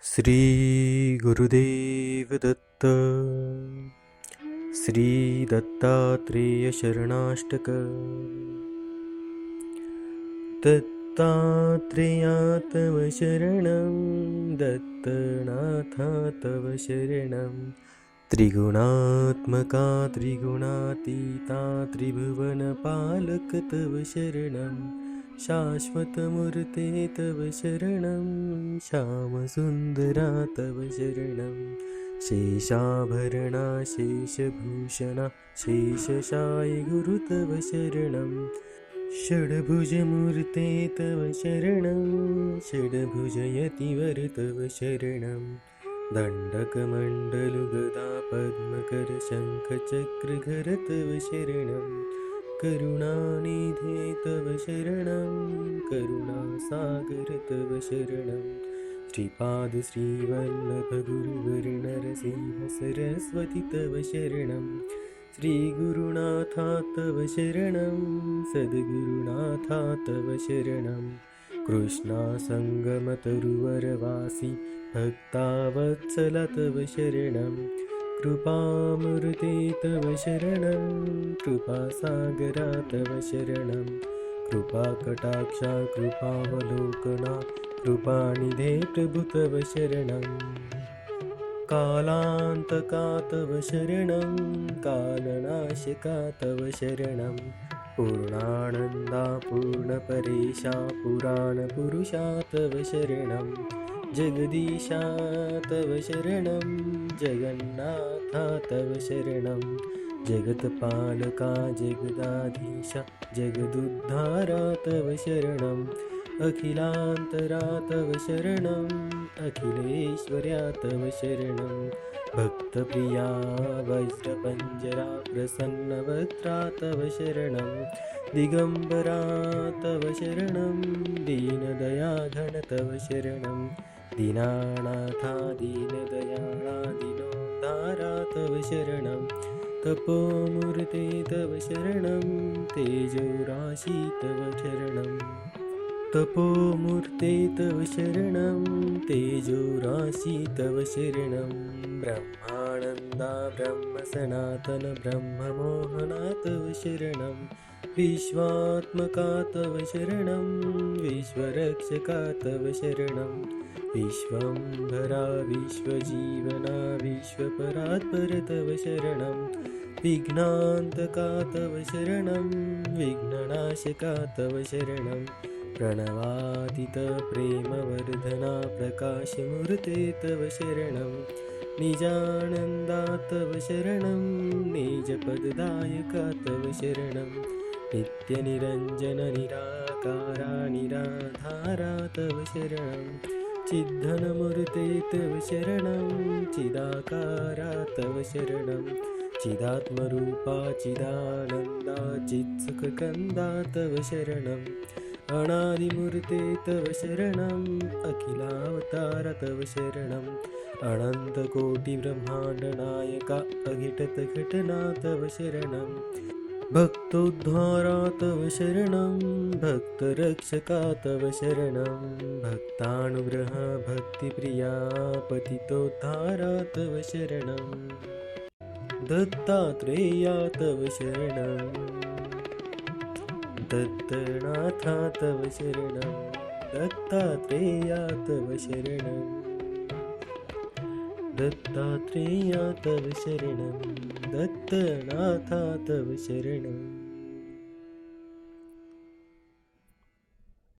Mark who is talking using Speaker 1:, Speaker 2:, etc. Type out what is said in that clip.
Speaker 1: श्री गुरुदेव दत्त। श्री दत्तात्रेय शरणाष्टक। दत्तात्रेया तव शरणं, दत्तनाथा तव शरणं। त्रिगुणात्मका त्रिगुणातीता त्रिभुवनपालक तव शरणं। शाश्वतमूर्ते तव शरणं, श्यामसुन्दरा तव शरणं। शेषाभरणा शेषभूषणा शेषशायि गुरु तव शरणं। षड्भुजमूर्ते तव शरणं, षड्भुजयतिवर तव शरणं। दण्डकमण्डलुगदा पद्मकर शङ्खचक्रधर तव शरणं। करुणानिधे तव शरणं, करुणासागर तव शरणं। श्रीपाद श्रीवल्लभ गुरुवर नरसिंह सरस्वती तव शरणं। श्रीगुरुनाथा तव शरणं, सद्गुरुनाथा तव शरणं। कृष्णासङ्गमतरुवरवासी भक्तावत्सला तव शरणं। कृपामूर्ते तव शरणं, कृपासागरा तव शरणं। कृपाकटाक्षा कृपावलोकना कृपानिधे प्रभु तव शरणं। कालान्तका तव शरणं, कालनाशका तव शरणं। पूर्णानन्दा पूर्णपरेशा पुराणपुरुषा तव शरणं। जगदीशा तव शरणं, जगन्नाथा तव शरणं। जगत्पालका जगदाधीशा जगदुद्धारा तव शरणं। अखिलान्तरा तव शरणं, अखिलेश्वर्या तव शरणं। भक्तप्रिया वज्रपञ्जरा प्रसन्नवक्त्रा तव शरणं। दिगम्बरा तव शरणं, दीनदयाघन तव शरणं। दीनानाथा दीनदयाळा दीनोद्धारा तव शरणं। तपोमूर्ते तव शरणं, तेजोराशि तव शरणं। तपोमूर्ते तव शरणं, तेजोराशि तव शरणं। ब्रह्मानन्दा ब्रह्मसनातन ब्रह्ममोहना तव शरणं। विश्वात्मका तव शरणं, विश्वरक्षका तव शरणं। विश्वम्भरा विश्वजीवना विश्वपरात्पर तव शरणं। विघ्नान्तका तव शरणं, विघ्ननाशका तव शरणं। प्रणवातीत प्रेमवर्धना प्रकाशमूर्ते तव शरणं। निजानन्दा तव शरणं, निजपददायका तव शरणं। नित्यनिरञ्जन निराकारा निराधारा तव शरणं। चिद्धनमूर्ते तव शरणं, चिदाकारा तव शरणं। चिदात्मरूपा चिदानन्दा चित्सुखकन्दा तव शरणम्। अनादिमूर्ते तव शरणं, अखिलावतार तव शरणं। अनन्तकोटिब्रह्माण्डनायका अघटितघटना तव शरणं। भक्तोद्धारा तव शरणं, भक्तरक्षका तव शरणं। भक्तानुग्रह भक्तिप्रिया पतितोद्धारा तव शरणं। दत्तात्रेया तव शरणं, दत्तनाथा तव शरणं। दत्तात्रेया तव शरणं, दत्तात्रेया तव शरणं। दत्तनाथा तव शरणं।